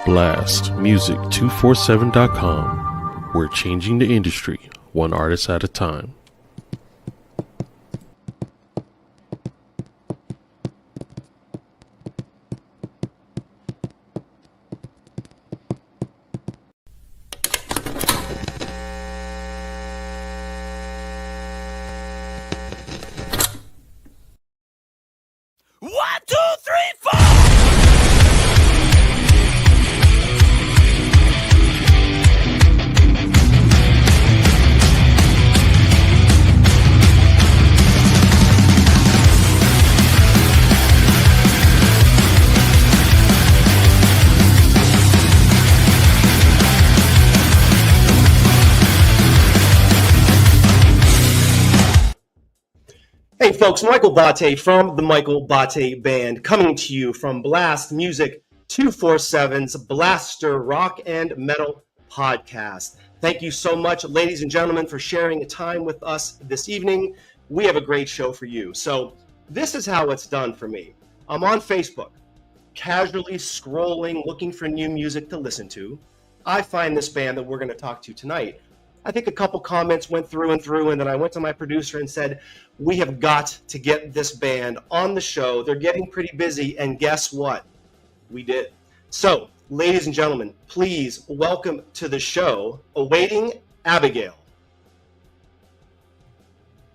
blastmusic247.com. We're changing the industry, one artist at a time. Hey folks, Michael Bate from the Michael Bate Band, coming to you from Blast Music 247's Blaster Rock and Metal Podcast. Thank you so much, ladies and gentlemen, for sharing time with us this evening. We have a great show for you. So this is how it's done for me. I'm on Facebook, casually scrolling, looking for new music to listen to. I find this band that we're going to talk to tonight. I think a couple comments went through, and then I went to my producer and said, we have got to get this band on the show. They're getting pretty busy, and guess what? We did. So, ladies and gentlemen, please welcome to the show, awaiting Abigail.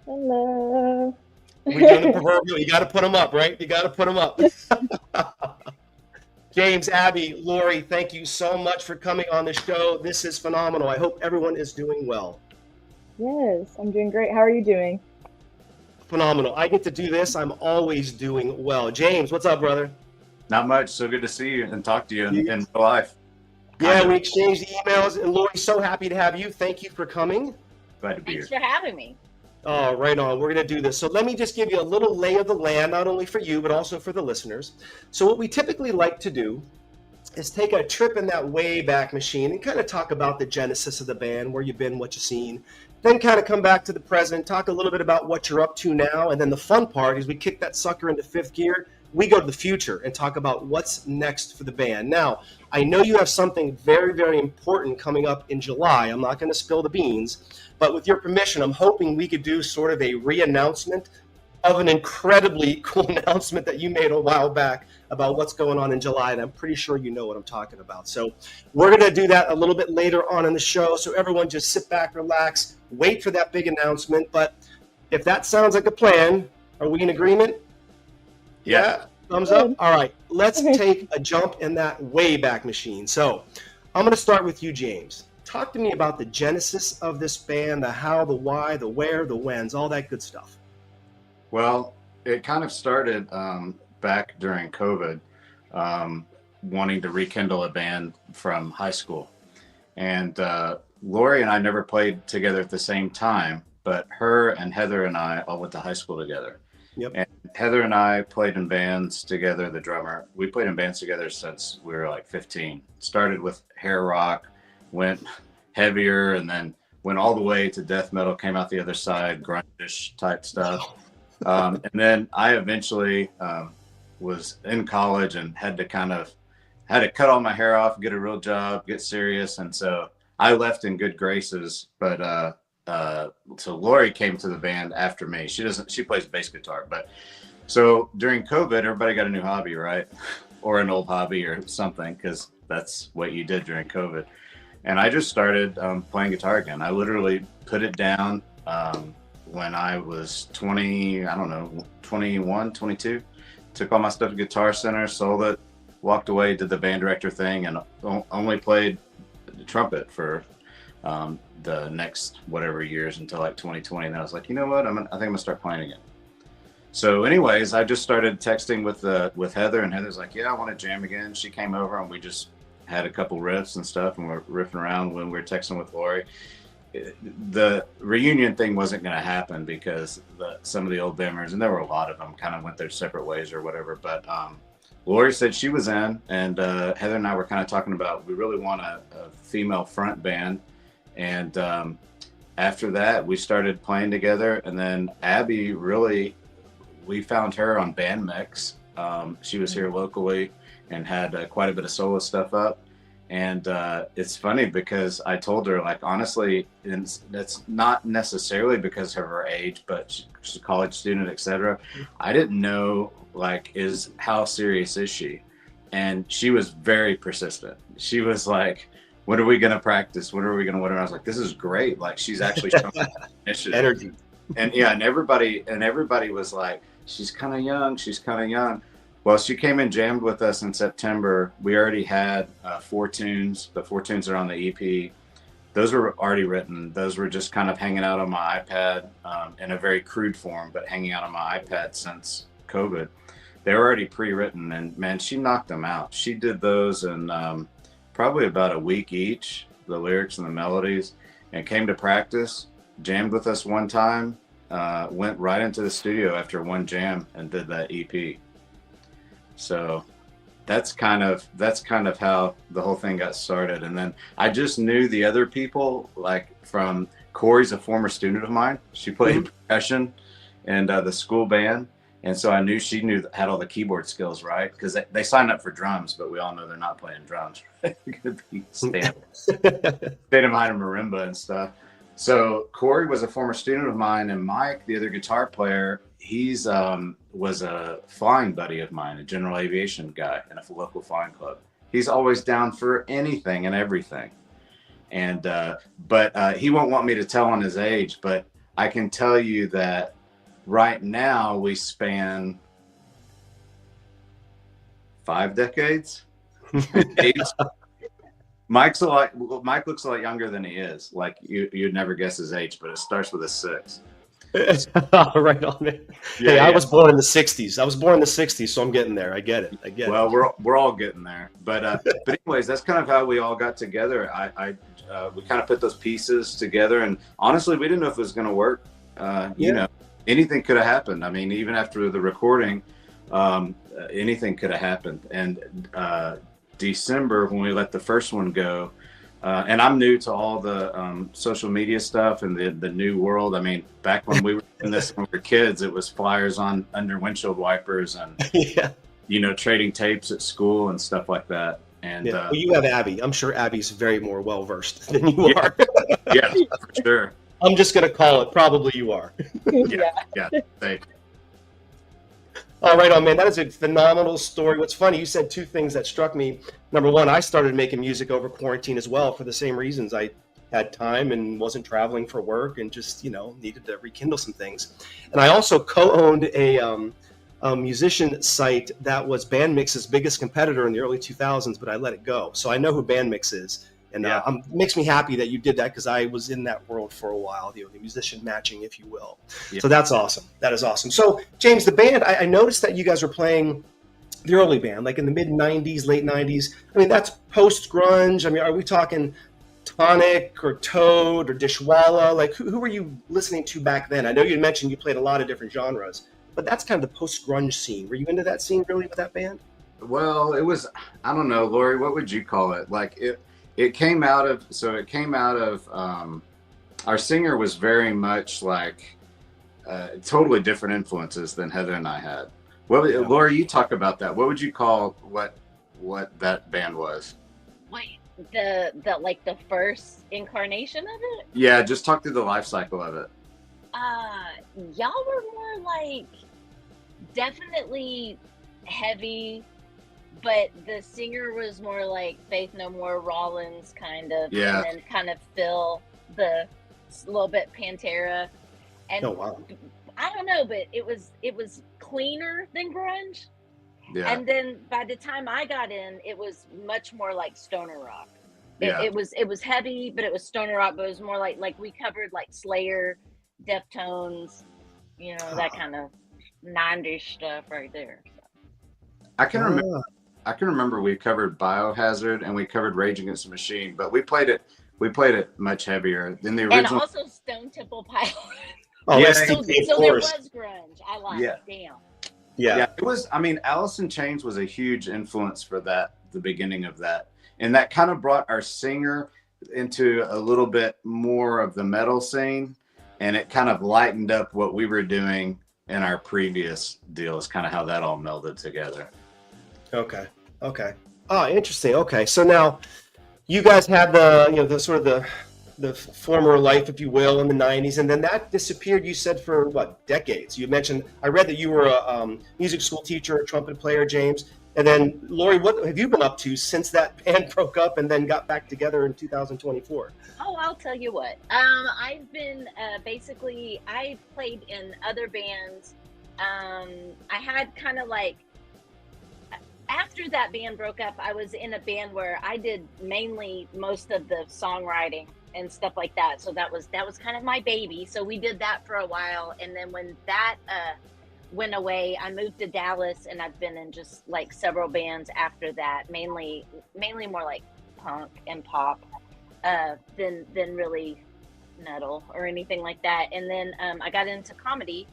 Hello. We're doing the proverbial. You got to put them up, right? You got to put them up. James, Abby, Lori, thank you so much for coming on the show. This is phenomenal. I hope everyone is doing well. Yes, I'm doing great. How are you doing? Phenomenal. I get to do this. I'm always doing well. James, what's up, brother? Not much. So good to see you and talk to you in real life. Yeah, we exchanged emails, and Lori, so happy to have you. Thank you for coming. Glad to be here. Thanks for having me. Oh, right on. We're going to do this. So let me just give you a little lay of the land, not only for you, but also for the listeners. So what we typically like to do is take a trip in that way back machine and kind of talk about the genesis of the band, where you've been, what you've seen, then kind of come back to the present, talk a little bit about what you're up to now. And then the fun part is we kick that sucker into fifth gear. We go to the future and talk about what's next for the band. Now, I know you have something very, very important coming up in July. I'm not going to spill the beans, but with your permission, I'm hoping we could do sort of a re-announcement of an incredibly cool announcement that you made a while back about what's going on in July, and I'm pretty sure you know what I'm talking about. So we're going to do that a little bit later on in the show, so everyone just sit back, relax, wait for that big announcement. But if that sounds like a plan, are we in agreement? Yeah. Thumbs up? All right. Let's take a jump in that way back machine. So I'm going to start with you, James. Talk to me about the genesis of this band, the how, the why, the where, the whens, all that good stuff. Well, it kind of started back during COVID, wanting to rekindle a band from high school. And Lori and I never played together at the same time, but her and Heather and I all went to high school together. Yep. And Heather and I played in bands together, the drummer. We played in bands together since we were like 15. Started with hair rock, went heavier, and then went all the way to death metal, came out the other side, grunge type stuff. And then I eventually was in college and had to cut all my hair off, get a real job, get serious. And so I left in good graces, but so Lori came to the band after me. She plays bass guitar, but so during COVID, everybody got a new hobby, right? Or an old hobby or something, because that's what you did during COVID. And I just started playing guitar again. I literally put it down when I was 21, 22. Took all my stuff to Guitar Center, sold it, walked away, did the band director thing, and only played the trumpet for the next whatever years until like 2020. And I was like, you know what? I think I'm gonna start playing again. So anyways, I just started texting with Heather, and Heather's like, yeah, I want to jam again. She came over and we just had a couple riffs and stuff, and we're riffing around when we were texting with Lori. The reunion thing wasn't going to happen because some of the old members, and there were a lot of them, kind of went their separate ways or whatever. But Lori said she was in, and Heather and I were kind of talking about we really want a female front band. And after that, we started playing together. And then Abby, we found her on Band Mix. She was here locally and had quite a bit of solo stuff up. And it's funny because I told her, like, honestly, and that's not necessarily because of her age, but she's a college student, etc. I didn't know, like, how serious is she? And she was very persistent. She was like, when are we going to practice? When are we going to win? And I was like, this is great. Like, she's actually showing initiative. Energy. And yeah, and everybody was like, she's kind of young. She's kind of young. Well, she came and jammed with us in September. We already had 4 tunes. The 4 tunes are on the EP. Those were already written. Those were just kind of hanging out on my iPad in a very crude form, but hanging out on my iPad since COVID. They were already pre-written, and man, she knocked them out. She did those in probably about a week each, the lyrics and the melodies, and came to practice, jammed with us one time, went right into the studio after one jam and did that EP. So that's kind of how the whole thing got started. And then I just knew the other people, like from Corey's a former student of mine. She played percussion and the school band. And so I knew she had all the keyboard skills, right? Because they signed up for drums, but we all know they're not playing drums. Right? It could be state of mind and marimba and stuff. So Corey was a former student of mine, and Mike, the other guitar player, he's was a flying buddy of mine, a general aviation guy in a local flying club. He's always down for anything and everything. And but he won't want me to tell on his age, but I can tell you that right now we span 5 decades. Mike looks a lot younger than he is. Like you'd never guess his age, but it starts with a 6. Right on it. Yeah, hey, I was born in the 60s. So I'm getting there. I get it. Well, we're all getting there. But anyways, that's kind of how we all got together. We kind of put those pieces together, and honestly, we didn't know if it was going to work. You know, anything could have happened. I mean, even after the recording, anything could have happened. And December, when we let the first one go, and I'm new to all the social media stuff and the new world. I mean, back when we were doing this when we were kids, it was flyers under windshield wipers and trading tapes at school and stuff like that. And well, you have Abby. I'm sure Abby's very more well versed than you are. Yeah, for sure. I'm just gonna call it. Probably you are. Yeah. Thank you. All right, man. That is a phenomenal story. What's funny, you said 2 things that struck me. Number one, I started making music over quarantine as well for the same reasons. I had time and wasn't traveling for work and just, needed to rekindle some things. And I also co-owned a musician site that was Bandmix's biggest competitor in the early 2000s, but I let it go. So I know who Bandmix is. And it makes me happy that you did that because I was in that world for a while, the musician matching, if you will. Yeah. So that's awesome. That is awesome. So, James, the band, I noticed that you guys were playing the early band, like in the mid-'90s, late '90s. I mean, that's post-grunge. I mean, are we talking Tonic or Toad or Dishwalla? Like, who were you listening to back then? I know you mentioned you played a lot of different genres, but that's kind of the post-grunge scene. Were you into that scene really with that band? Well, it was, I don't know, Lori, what would you call it? Like, It came out of our singer was very much like totally different influences than Heather and I had. Laura, you talk about that. What would you call what that band was? Wait, the first incarnation of it? Yeah, just talk through the life cycle of it. Y'all were more like definitely heavy. But the singer was more like Faith No More, Rollins kind of, and then kind of Phil, the little bit Pantera, and I don't know, but it was cleaner than grunge. Yeah. And then by the time I got in, it was much more like stoner rock. It was heavy, but it was stoner rock. But it was more like we covered like Slayer, Deftones, that kind of 90s stuff right there. So. I can remember we covered Biohazard and we covered Rage Against the Machine, but we played it much heavier than the original. And also Stone Temple Pilots. Oh, yeah. So there was grunge. I like it. Damn. Yeah. It was, I mean, Alice in Chains was a huge influence for that, the beginning of that. And that kind of brought our singer into a little bit more of the metal scene. And it kind of lightened up what we were doing in our previous deal, is kind of how that all melded together. Okay. Oh, interesting. Okay. So now you guys had the sort of the former life, if you will, in the 90s, and then that disappeared, you said, for what, decades? You mentioned, I read that you were a music school teacher, a trumpet player, James. And then, Lori, what have you been up to since that band broke up and then got back together in 2024? Oh, I'll tell you what. I've been basically, I played in other bands. I had kind of like, after that band broke up, I was in a band where I did mainly most of the songwriting and stuff like that. So that was kind of my baby. So we did that for a while, and then when that went away, I moved to Dallas, and I've been in just like several bands after that. Mainly more like punk and pop than really metal or anything like that. And then I got into comedy,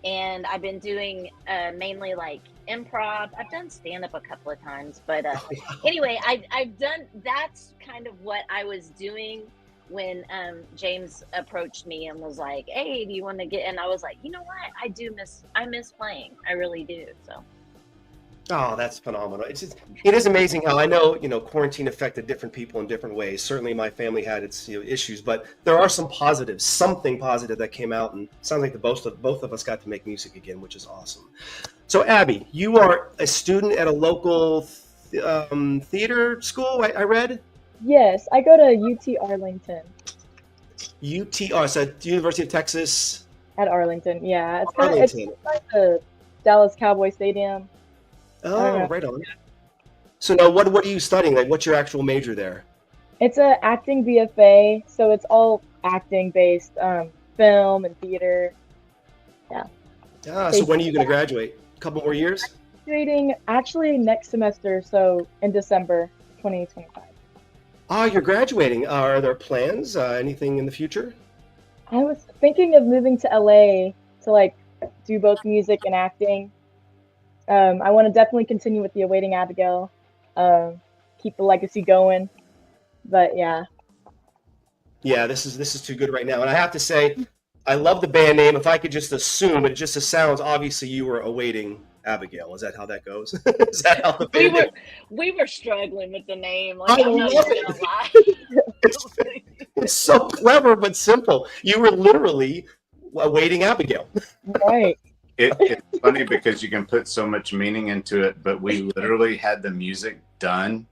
and I've been doing mainly like improv. I've done stand-up a couple of times, but anyway, I've done, that's kind of what I was doing when James approached me and was like, hey, do you want to get, and I was like, you know what, I miss playing, I really do. So Oh, that's phenomenal. It is amazing how I know, quarantine affected different people in different ways. Certainly my family had its issues, but there are some positives, something positive that came out, and it sounds like both of us got to make music again, which is awesome. So Abby, you are a student at a local theater school, I read? Yes, I go to UT Arlington. UTR, so University of Texas At Arlington, yeah. It's Arlington. like the Dallas Cowboy Stadium. Oh, right on. So now what are you studying? Like, what's your actual major there? It's a acting BFA, so it's all acting based, film and theater. So when are you going to graduate? A couple more years? Graduating actually next semester, so in December 2025. You're graduating. Are there plans? Anything in the future? I was thinking of moving to LA to like do both music and acting. I want to definitely continue with the Awaiting Abigail, keep the legacy going. But yeah. Yeah, this is too good right now. And I have to say, I love the band name. If I could just assume, but it just sounds, obviously you were awaiting Abigail. Is that how that goes? Is that how the band name? we were struggling with the name. Like, I I'm not love even it. gonna lie. It's so clever but simple. You were literally awaiting Abigail. Right. It's funny because you can put so much meaning into it, but we literally had the music done,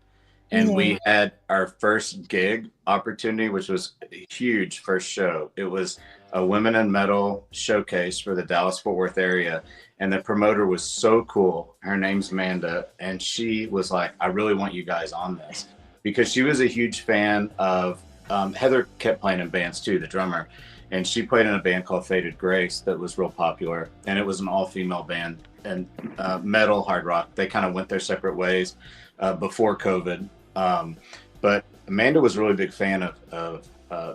and we had our first gig opportunity, which was a huge first show. It was a Women in Metal showcase for the Dallas-Fort Worth area, and the promoter was so cool. Her name's Amanda, and she was like, I really want you guys on this, because she was a huge fan of Heather kept playing in bands too, the drummer. And she played in a band called Faded Grace that was real popular. And it was an all-female band, and metal, hard rock. They kind of went their separate ways before COVID. But Amanda was a really big fan of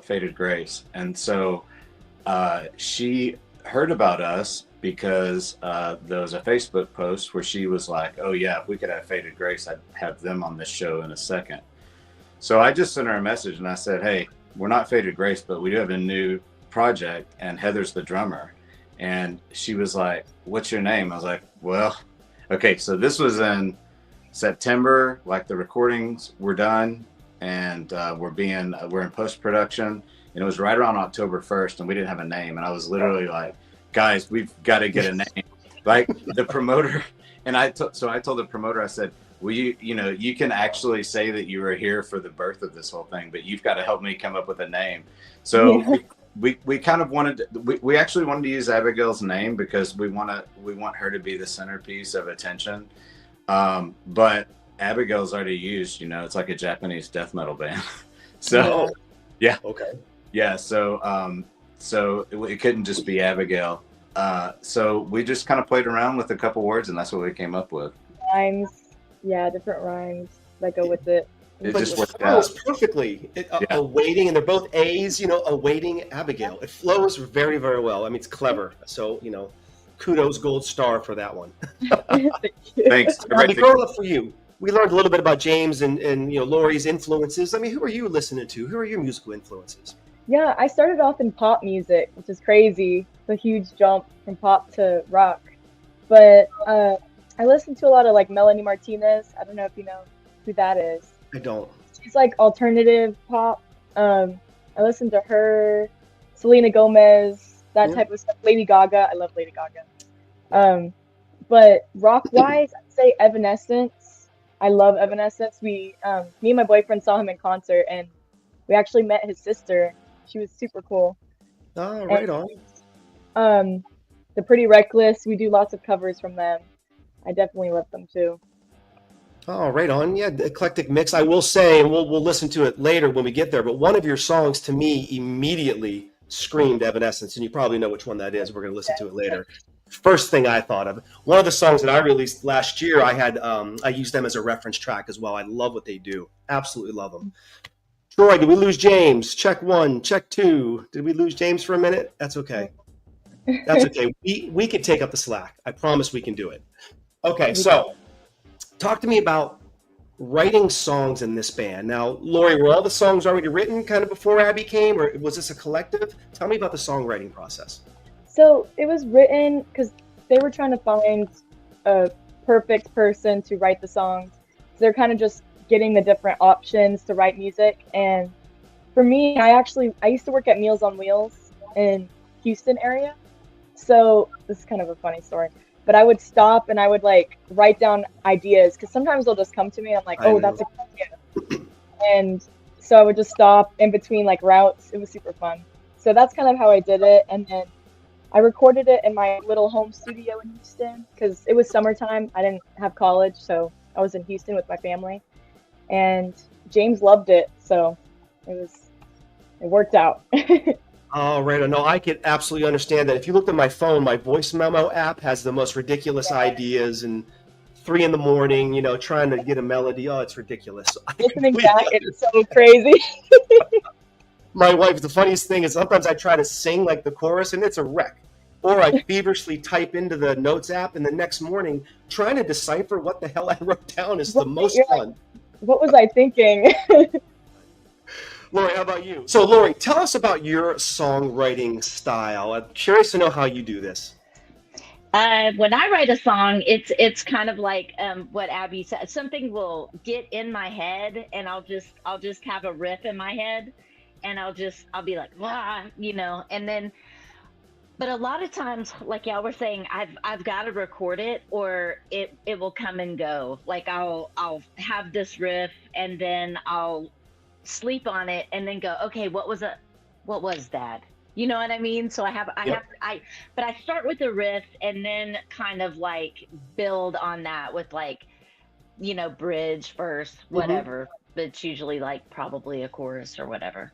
Faded Grace. And so she heard about us because there was a Facebook post where she was like, oh yeah, if we could have Faded Grace, I'd have them on this show in a second. So I just sent her a message and I said, hey, we're not Faded Grace, but we do have a new project, and Heather's the drummer. And she was like, what's your name? I was like, well, okay, so this was in September, like the recordings were done, and we're in post-production, and it was right around October 1st, and we didn't have a name. And I was literally like, guys, we've got to get a name. Like the promoter, and I told the promoter, I said, well, you can actually say that you were here for the birth of this whole thing, but you've got to help me come up with a name. So we kind of we actually wanted to use Abigail's name because we want her to be the centerpiece of attention. But Abigail's already used, it's like a Japanese death metal band. So yeah. Okay. Yeah. So it couldn't just be Abigail. So we just kind of played around with a couple words, and that's what we came up with. Rhymes. Yeah, different rhymes that go with it. It But just it worked flows out. perfectly. Awaiting, and they're both A's, awaiting Abigail. It flows very, very well. I mean, it's clever. So, kudos, gold star for that one. Thanks. Abby, growing up for you, we learned a little bit about James and Lori's influences. I mean, who are you listening to? Who are your musical influences? Yeah, I started off in pop music, which is crazy. It's a huge jump from pop to rock. But I listen to a lot of like Melanie Martinez. I don't know if you know who that is. I don't. she's like alternative pop. I listen to her, Selena Gomez, that type of stuff. Lady Gaga, I love Lady Gaga. But rock-wise, I'd say Evanescence. I love Evanescence. Me and my boyfriend saw him in concert, and we actually met his sister. She was super cool. Oh, right on. The Pretty Reckless, we do lots of covers from them. I definitely love them too. Oh, right on. Yeah, the eclectic mix. I will say, and we'll listen to it later when we get there, but one of your songs to me immediately screamed Evanescence, and you probably know which one that is. We're going to listen to it later. First thing I thought of. One of the songs that I released last year, I used them as a reference track as well. I love what they do. Absolutely love them. Troy, did we lose James? Check 1, check 2. Did we lose James for a minute? That's okay. That's okay. We could take up the slack. I promise we can do it. Okay, so talk to me about writing songs in this band. Now, Lori, were all the songs already written kind of before Abby came, or was this a collective? Tell me about the songwriting process. So it was written because they were trying to find a perfect person to write the songs. So they're kind of just getting the different options to write music. And for me, I used to work at Meals on Wheels in Houston area. So this is kind of a funny story. But I would stop and I would like write down ideas because sometimes they'll just come to me and I'm like, oh, that's a good idea. And so I would just stop in between like routes. It was super fun. So that's kind of how I did it. And then I recorded it in my little home studio in Houston because it was summertime. I didn't have college, so I was in Houston with my family. And James loved it, so it worked out. Oh, right. No, I could absolutely understand that. If you looked at my phone, my voice memo app has the most ridiculous ideas, and 3 a.m, trying to get a melody. Oh, it's ridiculous. Listening back, it's so crazy. My wife, the funniest thing is sometimes I try to sing like the chorus and it's a wreck. Or I feverishly type into the notes app, and the next morning trying to decipher what the hell I wrote down is the most fun. Like, what was I thinking? Lori, how about you? So, Lori, tell us about your songwriting style. I'm curious to know how you do this. When I write a song, it's kind of like what Abby said. Something will get in my head, and I'll just have a riff in my head, and I'll be like, and then. But a lot of times, like y'all were saying, I've got to record it, or it will come and go. Like I'll have this riff, and then I'll sleep on it, and then go, okay, what was that? You know what I mean? So but I start with the riff, and then kind of like build on that with like, bridge, verse, whatever. But it's usually like probably a chorus or whatever.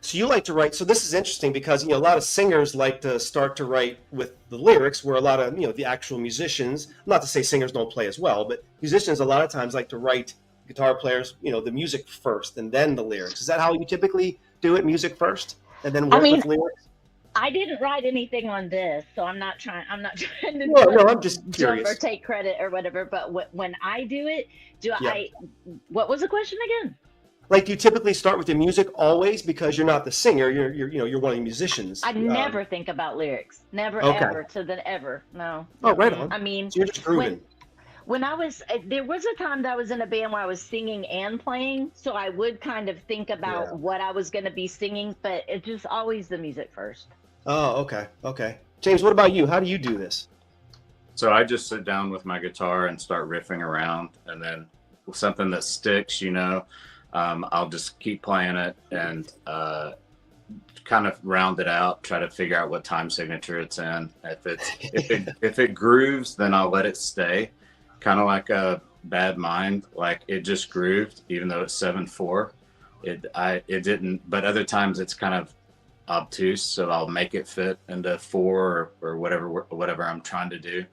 So you like to write. So this is interesting because a lot of singers like to start to write with the lyrics, where a lot of the actual musicians, not to say singers don't play as well, but musicians a lot of times like to write, guitar players, the music first and then the lyrics. Is that how you typically do it? Music first and then work with lyrics? I didn't write anything on this, so I'm not trying to no, I'm just curious. Jump or take credit or whatever. But when I do it, what was the question again? Like, do you typically start with the music always because you're not the singer? You're one of the musicians. I never think about lyrics. Never, ever, to the ever. No. Oh, right on. I mean, so you're just grooving. When there was a time that I was in a band where I was singing and playing, so I would kind of think about what I was going to be singing, but it's just always the music first. Oh, okay. James, what about you? How do you do this? So I just sit down with my guitar and start riffing around, and then something that sticks, I'll just keep playing it and kind of round it out, try to figure out what time signature it's in. If it grooves, then I'll let it stay. Kind of like a Bad Mind, like it just grooved, even though it's 7/4. It didn't, but other times it's kind of obtuse, so I'll make it fit into 4 or whatever I'm trying to do.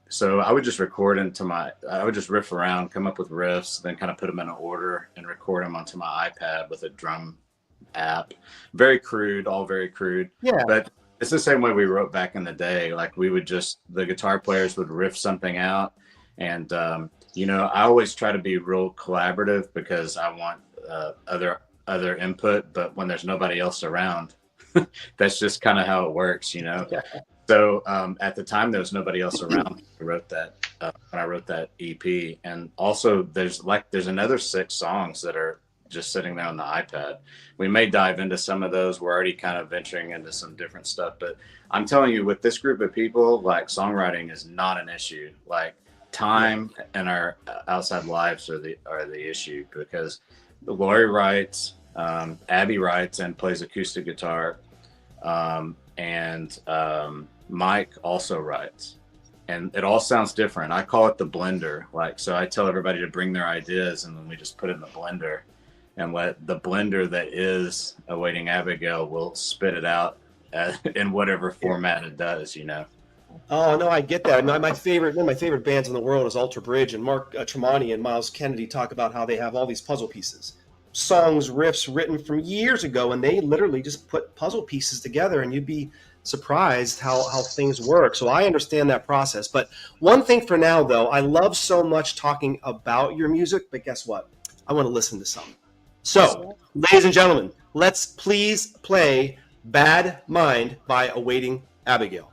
So I would just I would just riff around, come up with riffs, then kind of put them in an order and record them onto my iPad with a drum app. Very crude, all very crude. Yeah. But it's the same way we wrote back in the day. Like the guitar players would riff something out. And, I always try to be real collaborative because I want other input. But when there's nobody else around, that's just kind of how it works, Yeah. So at the time, there was nobody else around who wrote that when I wrote that EP. And also, there's another 6 songs that are just sitting there on the iPad. We may dive into some of those. We're already kind of venturing into some different stuff, but I'm telling you, with this group of people, like, songwriting is not an issue. Like, time and our outside lives are the issue, because Lori writes, Abby writes and plays acoustic guitar, and Mike also writes, and it all sounds different. I call it the blender. Like, so I tell everybody to bring their ideas, and then we just put it in the blender, and let the blender that is Awaiting Abigail will spit it out in whatever format it does, you know. Oh no, I get that. One of my favorite bands in the world is Alter Bridge, and Mark Tremonti and Miles Kennedy talk about how they have all these puzzle pieces, songs, riffs written from years ago, and they literally just put puzzle pieces together, and you'd be surprised how things work. So I understand that process. But one thing for now, though, I love so much talking about your music, but guess what? I want to listen to some. So, ladies and gentlemen, let's please play Bad Mind by Awaiting Abigail.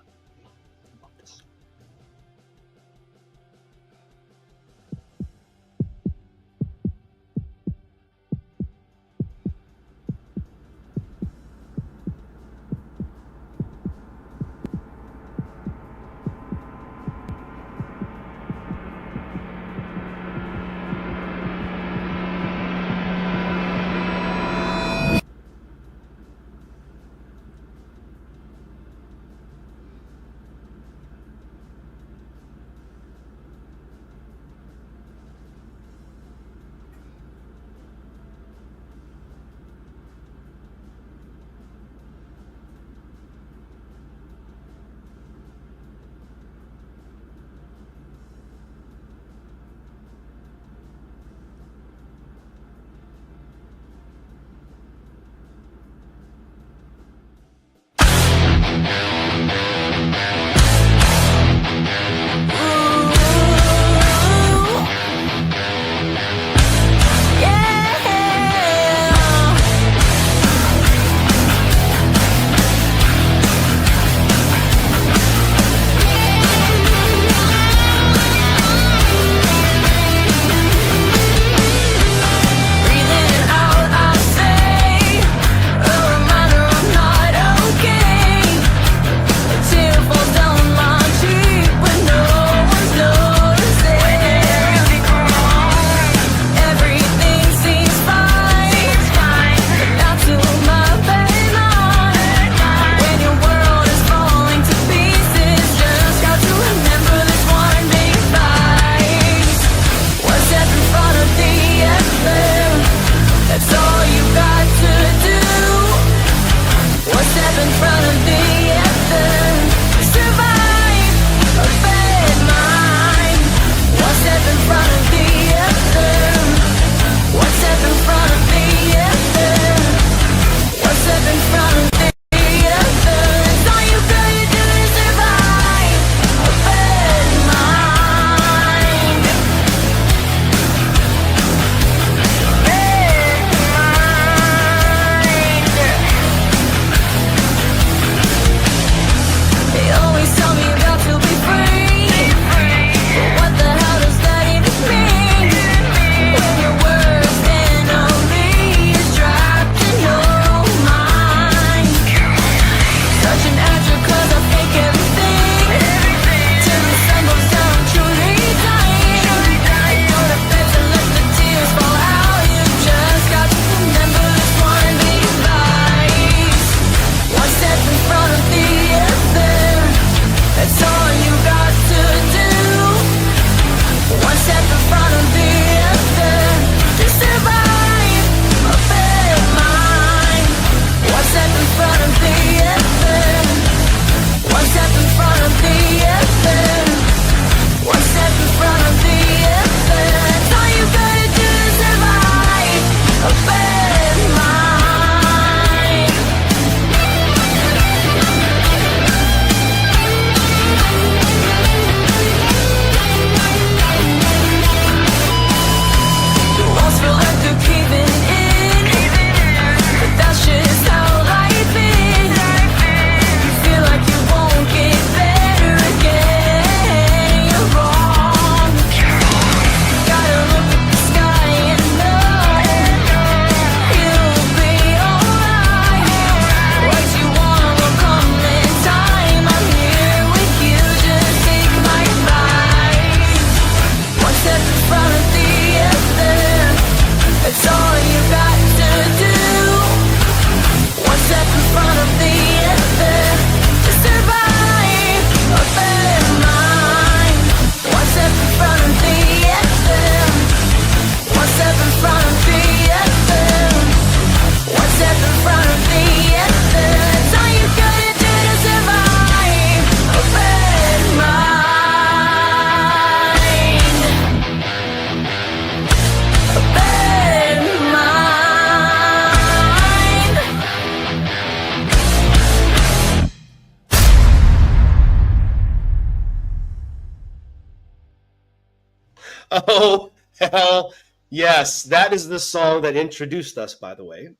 Hell yes, that is the song that introduced us, by the way,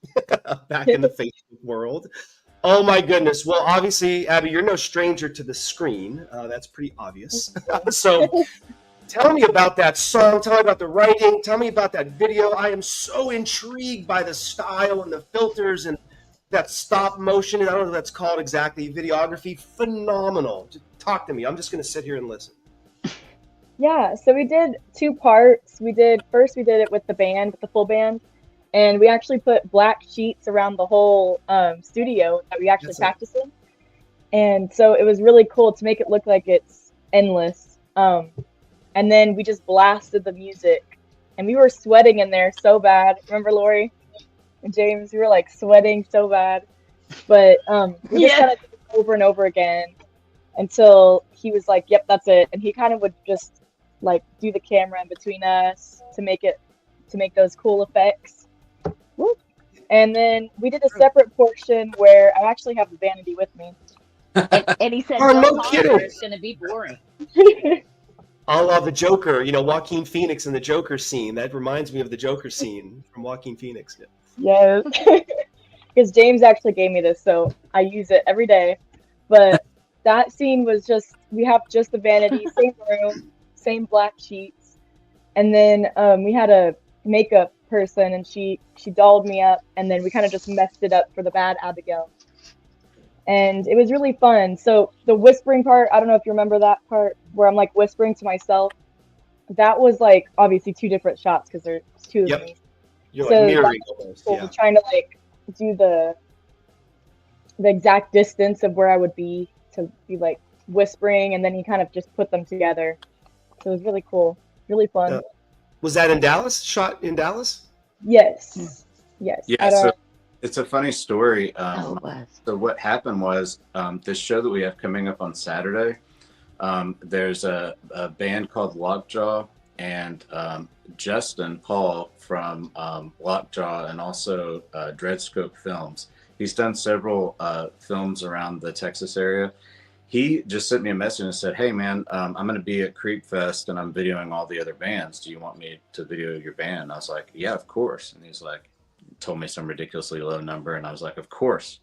back in the Facebook world. Oh my goodness. Well, obviously, Abby, you're no stranger to the screen. That's pretty obvious. So tell me about that song. Tell me about the writing. Tell me about that video. I am so intrigued by the style and the filters and that stop motion. And I don't know what that's called exactly. Videography, phenomenal. Just talk to me. I'm just going to sit here and listen. Yeah, so we did two parts. First we did it with the band, with the full band, and we actually put black sheets around the whole studio that we actually practiced in. And so it was really cool to make it look like it's endless. And then we just blasted the music, and we were sweating in there so bad. Remember, Lori and James? We were like sweating so bad, but we just kind of did it over and over again until he was like, "Yep, that's it." And he kind of would just like do the camera in between us to make those cool effects. Woo. And then we did a separate portion where I actually have the vanity with me. And he said, Oh, no "Don't kidding. bother, it's going to be boring." I love the Joker, Joaquin Phoenix in the Joker scene. That reminds me of the Joker scene from Joaquin Phoenix. Yes. Because James actually gave me this, so I use it every day. But that scene was just, we have just the vanity, same room, same black sheets. And then we had a makeup person, and she dolled me up, and then we kind of just messed it up for the bad Abigail. And it was really fun. So the whispering part, I don't know if you remember that part where I'm like whispering to myself. That was like obviously two different shots because there's two of me. You're so like mirroring almost. Cool, trying to like do the exact distance of where I would be to be like whispering, and then he kind of just put them together. So it was really cool, really fun. Was that in Dallas? Shot in Dallas? Yes. Yes. Yeah. So it's a funny story. So what happened was this show that we have coming up on Saturday. There's a band called Lockjaw, and Justin Paul from Lockjaw, and also Dreadscope Films. He's done several films around the Texas area. He just sent me a message and said, "Hey man, I'm going to be at Creep Fest and I'm videoing all the other bands. Do you want me to video your band?" I was like, "Yeah, of course." And he's like, told me some ridiculously low number, and I was like, "Of course."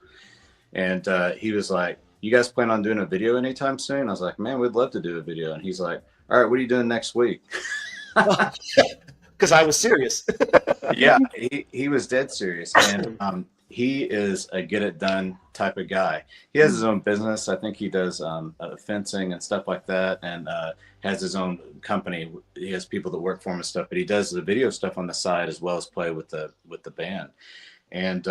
And he was like, "You guys plan on doing a video anytime soon?" I was like, "Man, we'd love to do a video." And he's like, "All right, what are you doing next week?" Because I was serious. Yeah, he was dead serious. And he is a get it done type of guy. He has his own business. I think he does fencing and stuff like that, and has his own company. He has people that work for him and stuff, but he does the video stuff on the side as well as play with the band. And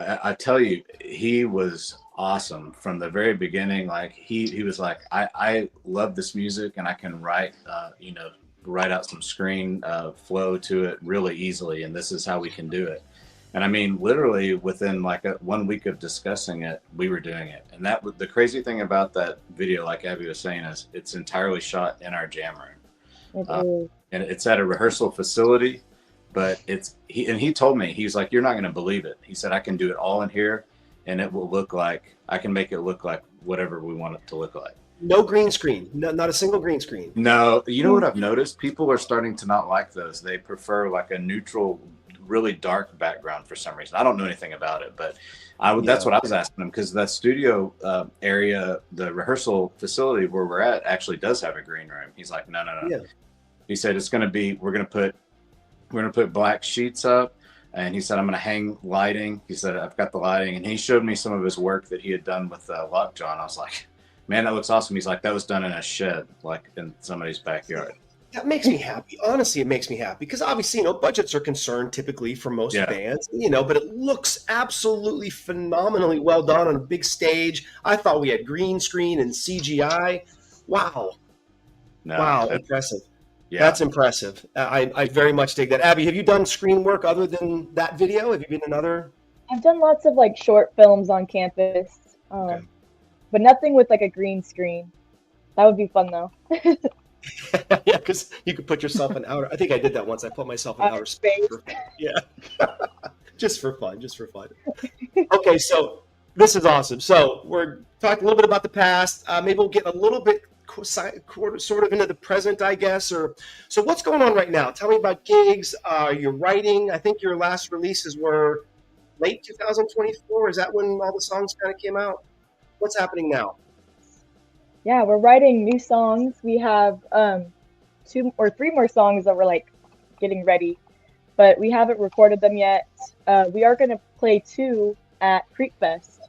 I tell you, he was awesome from the very beginning. Like he was like, I love this music, and I can write out some screen flow to it really easily, and this is how we can do it. And I mean, literally within like 1 week of discussing it, we were doing it. And that the crazy thing about that video, like Abby was saying, is it's entirely shot in our jam room. And it's at a rehearsal facility, but he told me, he was like, "You're not going to believe it." He said, "I can do it all in here, and it will look like, I can make it look like whatever we want it to look like." No green screen. No, not a single green screen. No, you know what I've noticed? People are starting to not like those. They prefer like a neutral, really dark background for some reason. I don't know anything about it, but that's what I was asking them, because the studio area, the rehearsal facility where we're at, actually does have a green room. He's like, no. Yeah. He said it's going to be, we're going to put black sheets up, and he said I'm going to hang lighting. He said I've got the lighting, and he showed me some of his work that he had done with Lockjaw, and I was like, "Man, that looks awesome." He's like, "That was done in a shed, like in somebody's backyard." That makes me happy. Honestly, it makes me happy because obviously, budgets are concerned typically for most bands, but it looks absolutely phenomenally well done on a big stage. I thought we had green screen and CGI. Wow. Wow. Impressive. Yeah. That's impressive. I very much dig that. Abby, have you done screen work other than that video? Have you been in other? I've done lots of like short films on campus, but nothing with like a green screen. That would be fun though. Yeah, because you could put yourself in outer. I think I did that once. I put myself in outer space. Yeah, just for fun. Okay, so this is awesome. So we're talking a little bit about the past. Maybe we'll get a little bit sort of into the present, I guess. Or so, what's going on right now? Tell me about gigs. You're writing. I think your last releases were late 2024. Is that when all the songs kind of came out? What's happening now? Yeah, we're writing new songs. We have 2 or 3 more songs that we're like getting ready, but we haven't recorded them yet. We are gonna play 2 at Creek Fest,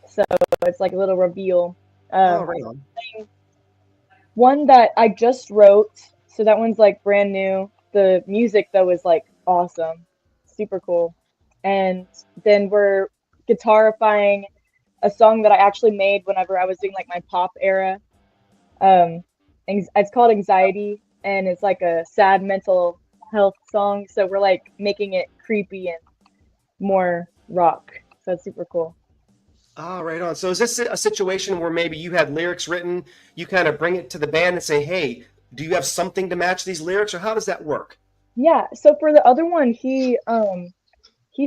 so it's like a little reveal. Oh, right on. One that I just wrote, so that one's like brand new. The music though is like awesome, super cool. And then we're guitarifying a song that I actually made whenever I was doing like my pop era. It's called Anxiety, and it's like a sad mental health song. So we're like making it creepy and more rock. So it's super cool. Ah, right on. So is this a situation where maybe you had lyrics written, you kind of bring it to the band and say, hey, do you have something to match these lyrics, or how does that work? Yeah. So for the other one, he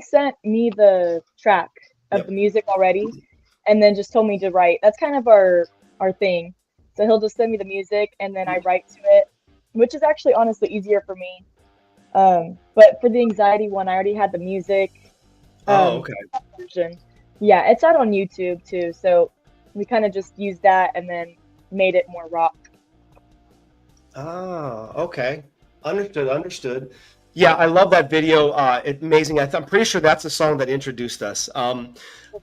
sent me the track of Yep. the music already, and then just told me to write. That's kind of our thing. So he'll just send me the music, and then I write to it, which is actually honestly easier for me. But for the Anxiety one, I already had the music Oh, okay. version. Yeah, it's out on YouTube too. So we kind of just used that and then made it more rock. Ah, okay. Understood, understood. Yeah, I love that video. It's amazing. I'm pretty sure that's the song that introduced us.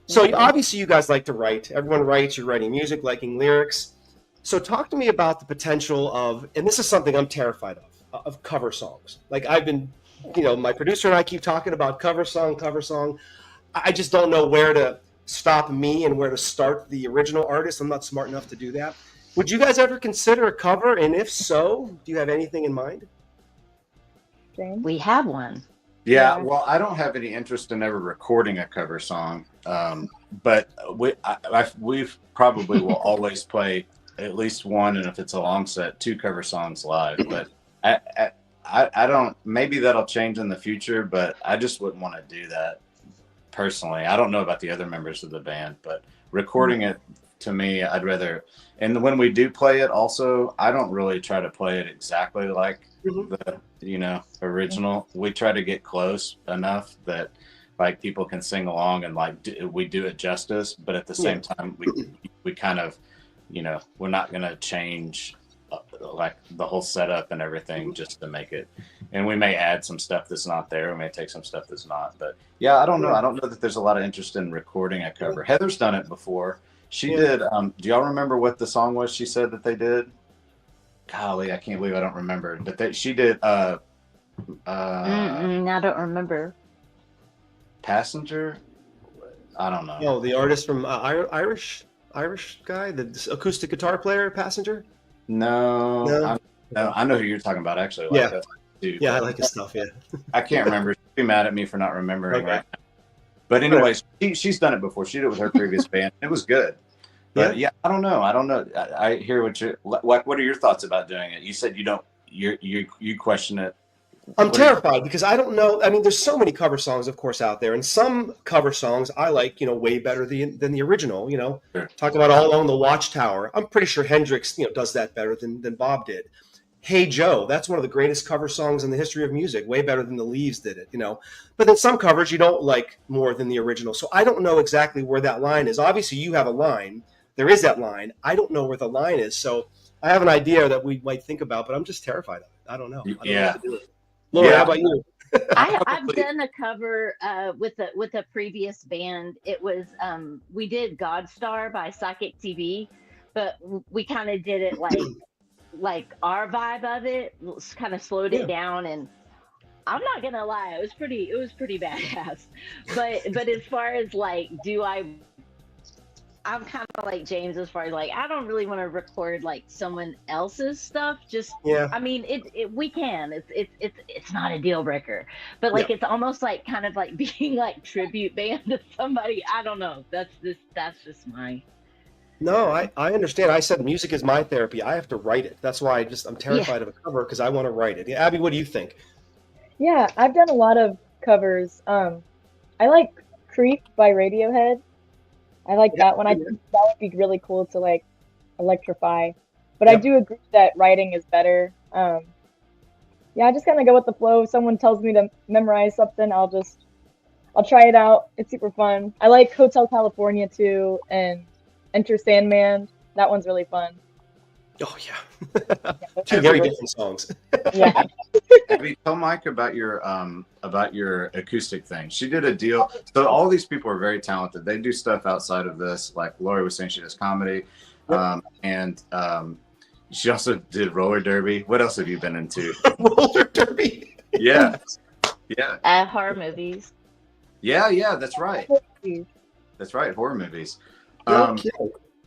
So obviously you guys like to write. Everyone writes. You're writing music, liking lyrics. So talk to me about the potential of, and this is something I'm terrified of cover songs. Like I've been, my producer and I keep talking about cover song, cover song. I just don't know where to stop me and where to start the original artist. I'm not smart enough to do that. Would you guys ever consider a cover? And if so, do you have anything in mind? James? We have one. Yeah, Yeah. well, I don't have any interest in ever recording a cover song, but we've probably will always play at least one, and if it's a long set, 2 cover songs live. But I don't. Maybe that'll change in the future, but I just wouldn't want to do that personally. I don't know about the other members of the band, but recording it, to me, I'd rather. And when we do play it, also, I don't really try to play it exactly like the original. We try to get close enough that like people can sing along and like we do it justice, but at the same time we kind of we're not going to change like the whole setup and everything just to make it. And we may add some stuff that's not there, we may take some stuff that's not, but yeah, I don't know that there's a lot of interest in recording a cover. Heather's done it before. She did. Do y'all remember what the song was she said that they did? Golly, I can't believe I don't remember. But she did. I don't remember. Passenger. I don't know. Oh, the artist from Irish guy, the acoustic guitar player, Passenger. No. I know who you're talking about. Actually, Yeah. that too, Yeah, I like his stuff. Yeah. I can't remember. She'd be mad at me for not remembering right now. But anyways, she's done it before. She did it with her previous band. It was good. But yeah, I don't know. I hear what you like. What are your thoughts about doing it? You said you don't. You question it. I'm terrified because I don't know. I mean, there's so many cover songs, of course, out there, and some cover songs I like, way better than the original. Sure. Talk about All Alone the Watchtower. I'm pretty sure Hendrix, does that better than Bob did. Hey Joe, that's one of the greatest cover songs in the history of music, way better than the Leaves did it, But then some covers you don't like more than the original. So I don't know exactly where that line is. Obviously, you have a line. There is that line. I don't know where the line is. So I have an idea that we might think about, but I'm just terrified of it. I don't know. I don't know what to do. Laura, how about you? I've done a cover with a previous band. It was we did God Star by Psychic TV, but we kind of did it like our vibe of it, kind of slowed it down, and I'm not gonna lie, it was pretty badass. But as far as like, I'm kind of like James as far as like, I don't really want to record like someone else's stuff. Just I mean, we can. It's not a deal breaker, but like it's almost like kind of like being like tribute band to somebody. I don't know. That's just my. No, I understand. I said music is my therapy. I have to write it. That's why I'm terrified of a cover because I want to write it. Abby, what do you think? Yeah, I've done a lot of covers. I like Creep by Radiohead. I like that one. I think that would be really cool to like electrify. but I do agree that writing is better. Yeah, I just kind of go with the flow. If someone tells me to memorize something, I'll try it out. It's super fun. I like Hotel California too, and Enter Sandman. That one's really fun. Oh yeah, two very different songs. Yeah. Abby, tell Mike about your acoustic thing. She did a deal. So all these people are very talented. They do stuff outside of this. Like Lori was saying, she does comedy, and she also did roller derby. What else have you been into? Roller derby. Yeah. Horror movies. Yeah. That's right. That's right. Horror movies.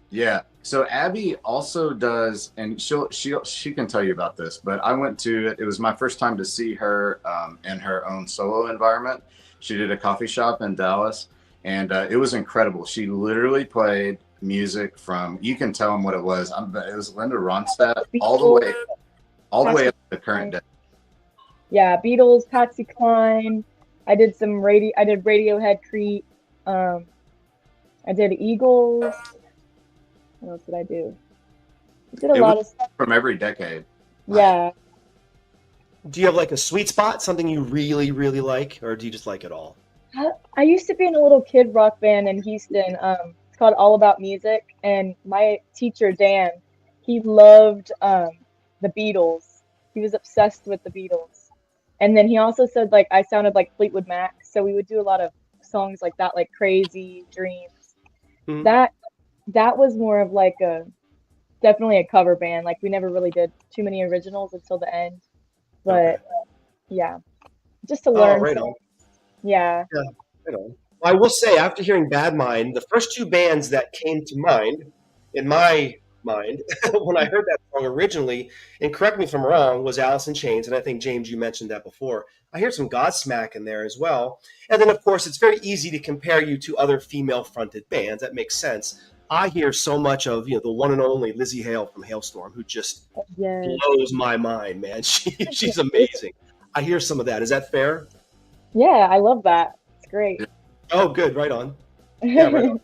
Yeah. So Abby also does, and she can tell you about this, but I went to it. It was my first time to see her in her own solo environment. She did a coffee shop in Dallas, and it was incredible. She literally played music from, you can tell them what it was. It was Linda Ronstadt all the way up to the current day. Yeah, Beatles, Patsy Cline. I did Radiohead, Creep. I did Eagles. What else did I do? I did a lot of stuff from every decade. Yeah. Do you have like a sweet spot, something you really, really like, or do you just like it all? I used to be in a little kid rock band in Houston. It's called All About Music, and my teacher Dan, he loved the Beatles. He was obsessed with the Beatles, and then he also said like I sounded like Fleetwood Mac, so we would do a lot of songs like that, like Crazy, Dreams. Mm-hmm. That was more of like definitely a cover band. Like we never really did too many originals until the end, but yeah, just to learn. Right on. Yeah. Right on. I will say, after hearing Bad Mind, the first two bands that came to mind in my mind when I heard that song originally, and correct me if I'm wrong, was Alice in Chains, and I think James, you mentioned that before. I hear some Godsmack in there as well, and then of course it's very easy to compare you to other female-fronted bands. That makes sense. I hear so much of the one and only Lizzie Hale from Hailstorm, who just blows my mind, man. She's amazing. I hear some of that. Is that fair? Yeah, I love that. It's great. Oh, good. Right on. Yeah, right on.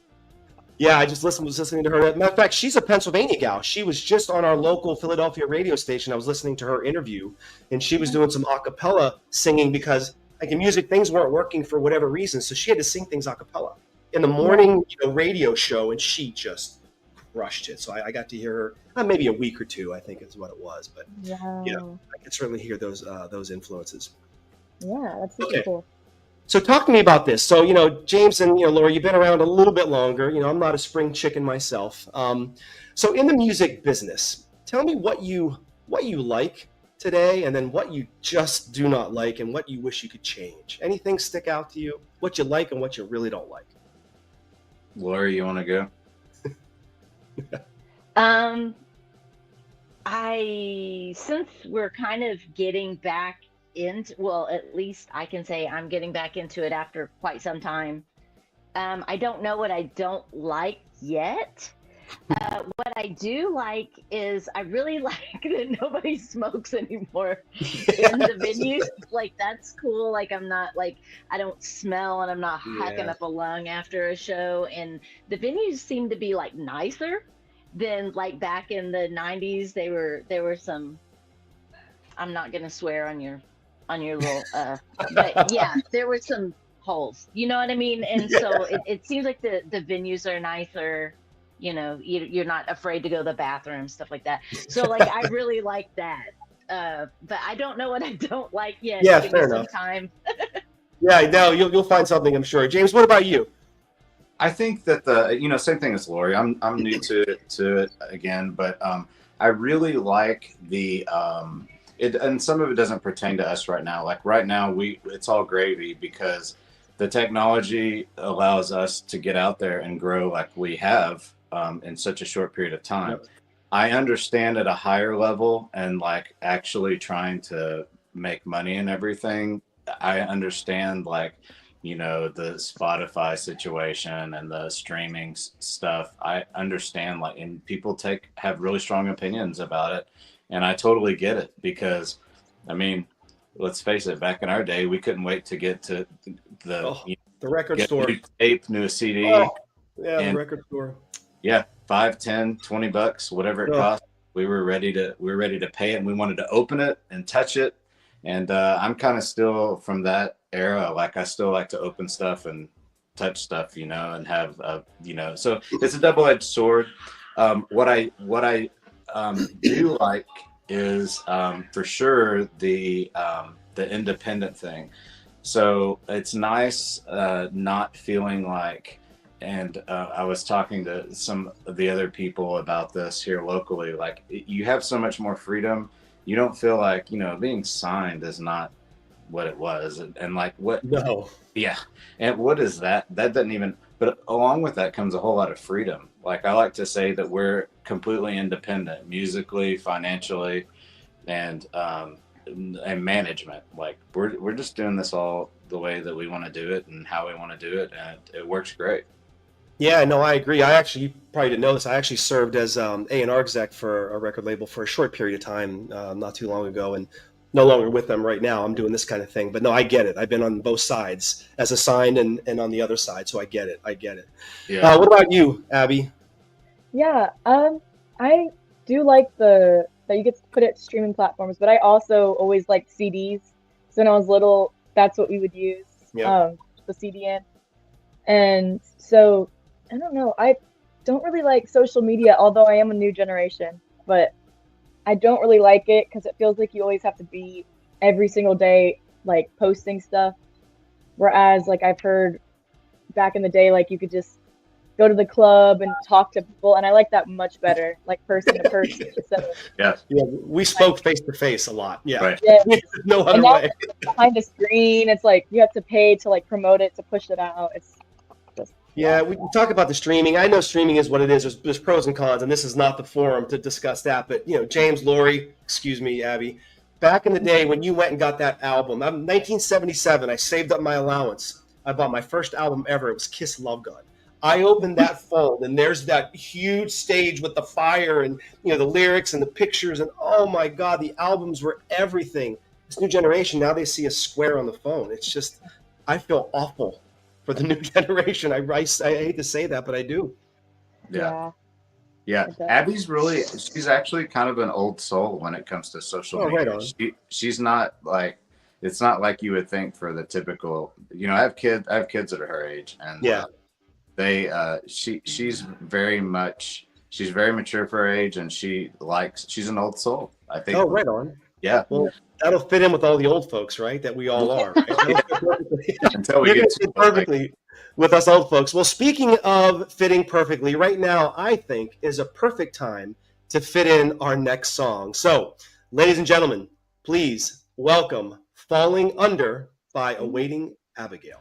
Yeah, I just was listening to her. Matter of fact, she's a Pennsylvania gal. She was just on our local Philadelphia radio station. I was listening to her interview, and she was doing some a cappella singing because like in music, things weren't working for whatever reason, so she had to sing things a cappella in the morning radio show, and she just crushed it. So I got to hear her maybe a week or two, I think is what it was. But I could certainly hear those influences. Yeah, that's super cool. So talk to me about this. So, James and, Laura, you've been around a little bit longer. I'm not a spring chicken myself. So in the music business, tell me what you like today and then what you just do not like and what you wish you could change. Anything stick out to you? What you like and what you really don't like? Laura, you want to go? Since we're kind of getting back well, at least I can say I'm getting back into it after quite some time. I don't know what I don't like yet. What I do like is I really like that nobody smokes anymore in the venues. Like that's cool. Like I'm not I don't smell and I'm not hacking up a lung after a show. And the venues seem to be like nicer than like back in the 90s. There were some. I'm not gonna swear on your little but yeah, there were some holes, you know what I mean? And so it seems like the venues are nicer, you're not afraid to go to the bathroom, stuff like that. So like I really like that, but I don't know what I don't like yet. Yeah, Give fair me enough. some time. Yeah, no, you'll find something, I'm sure. James, what about you? I think that same thing as Lori. I'm new to it again, but I really like the and some of it doesn't pertain to us right now. Like right now, it's all gravy because the technology allows us to get out there and grow like we have in such a short period of time. Yep. I understand at a higher level and like actually trying to make money and everything. I understand like, the Spotify situation and the streaming stuff. I understand and people have really strong opinions about it. And I totally get it because, I mean, let's face it, back in our day, we couldn't wait to get to the record store. New tape, new CD. The record store. Yeah, $5, $10, $20, whatever it costs. we were ready to pay it, and we wanted to open it and touch it. And I'm kind of still from that era. Like I still like to open stuff and touch stuff, and have so it's a double-edged sword. What I do like is for sure the independent thing. So it's nice not feeling like, and I was talking to some of the other people about this here locally, like you have so much more freedom. You don't feel like, being signed is not what it was. And like what? No. Yeah. And what is that? That doesn't even, but along with that comes a whole lot of freedom. Like I like to say that we're completely independent musically, financially, and management. Like we're just doing this all the way that we want to do it and how we want to do it. And it works great. Yeah, no, I agree. You probably didn't know this. I actually served as A&R exec for a record label for a short period of time, not too long ago, and no longer with them right now. I'm doing this kind of thing. But no, I get it. I've been on both sides, as assigned and on the other side, so I get it. Yeah. What about you, Abby? Yeah, I do like that you get to put it to streaming platforms, but I also always liked CDs. So when I was little, that's what we would use, the CD in. And so I don't know. I don't really like social media, although I am a new generation, but I don't really like it because it feels like you always have to be every single day, like posting stuff. Whereas like I've heard back in the day, like you could just go to the club and talk to people. And I like that much better, like person to person. Yeah. We spoke face to face a lot. Yeah. Right. Yeah. No other way. Behind the screen, it's like you have to pay to like promote it, to push it out. It's Yeah, we talk about the streaming. I know streaming is what it is. There's pros and cons, and this is not the forum to discuss that. But, James, Lori, excuse me, Abby, back in the day when you went and got that album, 1977, I saved up my allowance. I bought my first album ever. It was Kiss Love Gun. I opened that phone, and there's that huge stage with the fire and, the lyrics and the pictures. And, oh, my God, the albums were everything. This new generation, now they see a square on the phone. It's just, I feel awful for the new generation. I hate to say that, but I do. Yeah. Abby's she's actually kind of an old soul when it comes to social media. Right on. She's not like, it's not like you would think for the typical, I have kids that are her age, and she's very mature for her age, and she's an old soul, I think. Oh, right on. Yeah. Well, that'll fit in with all the old folks, right? That we all are. Right? Until we get fit perfectly with us old folks. Well, speaking of fitting perfectly, right now, I think is a perfect time to fit in our next song. So, ladies and gentlemen, please welcome Falling Under by Awaiting Abigail.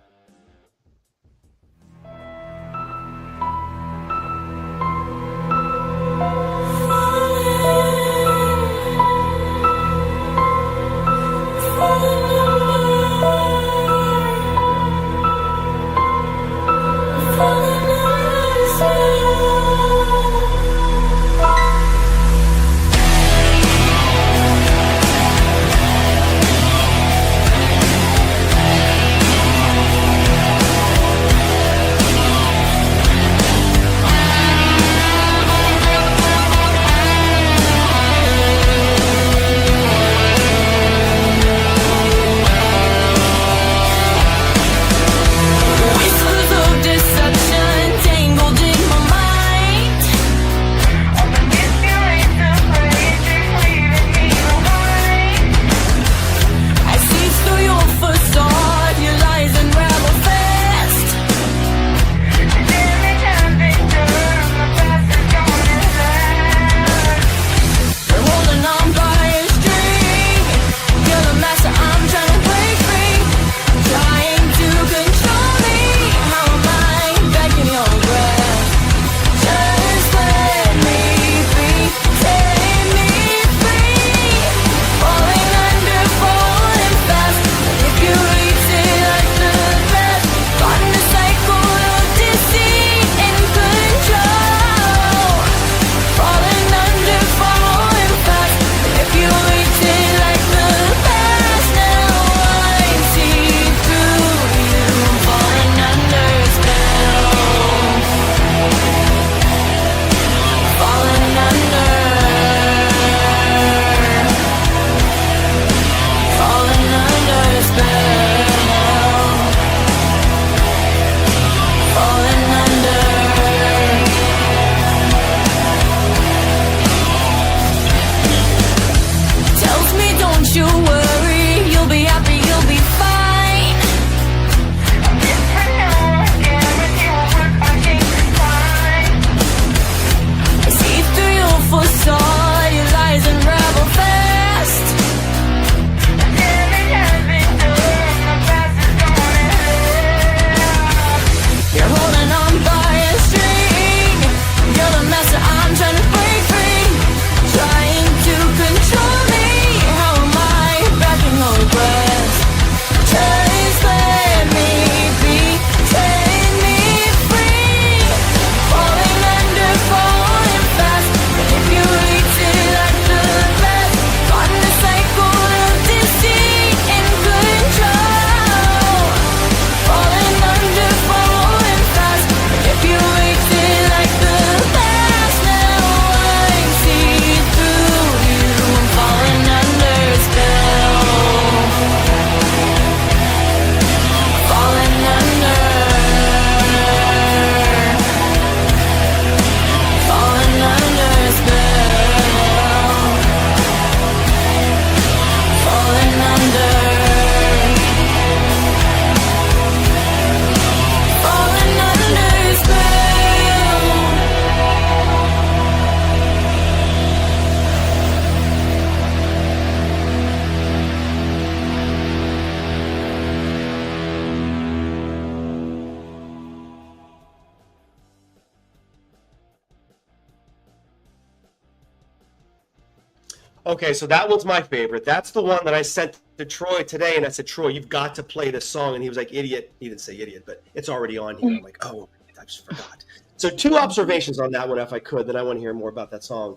Okay, so that one's my favorite. That's the one that I sent to Troy today, and I said, Troy, you've got to play this song. And he was like, idiot. He didn't say idiot, but it's already on here. I'm like, oh, I just forgot. So 2 observations on that one, if I could, then I want to hear more about that song.